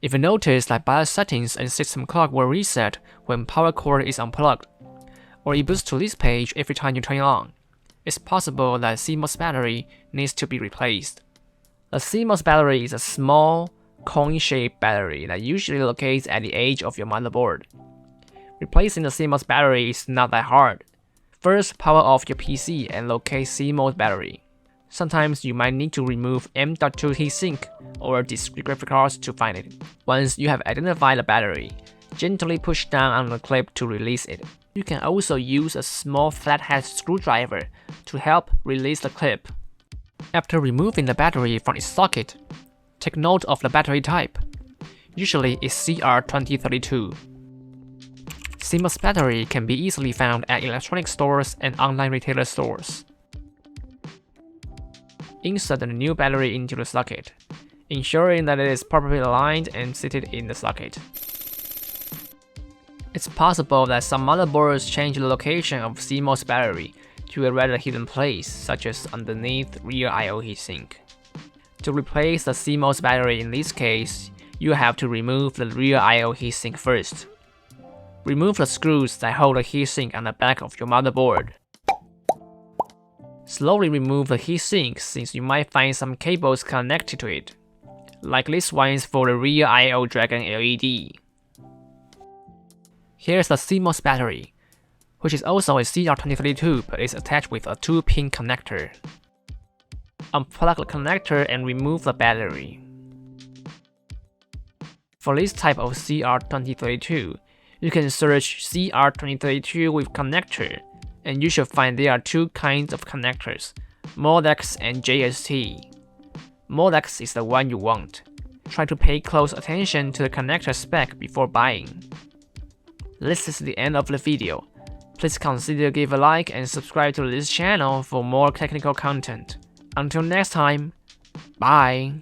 If you notice that BIOS settings and system clock will reset when power cord is unplugged, or it boosts to this page every time you turn it on, it's possible that CMOS battery needs to be replaced. The CMOS battery is a small, cone-shaped battery that usually locates at the edge of your motherboard. Replacing the CMOS battery is not that hard. First, power off your PC and locate CMOS battery. Sometimes you might need to remove M.2 heatsink or discrete graphics cards to find it. Once you have identified the battery, gently push down on the clip to release it. You can also use a small flathead screwdriver to help release the clip. After removing the battery from its socket, take note of the battery type. Usually it's CR2032. CMOS battery can be easily found at electronic stores and online retailer stores. Insert the new battery into the socket, ensuring that it is properly aligned and seated in the socket. It's possible that some motherboards change the location of CMOS battery to a rather hidden place, such as underneath rear I/O heatsink. To replace the CMOS battery in this case, you have to remove the rear I/O heatsink first. Remove the screws that hold the heatsink on the back of your motherboard. Slowly remove the heatsink since you might find some cables connected to it, like this one is for the rear I/O Dragon LED. Here's the CMOS battery, which is also a CR2032 but is attached with a 2-pin connector. Unplug the connector and remove the battery. For this type of CR2032, you can search CR2032 with connector, and you should find there are two kinds of connectors, Modex and JST. Modex is the one you want. Try to pay close attention to the connector spec before buying. This is the end of the video. Please consider give a like and subscribe to this channel for more technical content. Until next time, bye!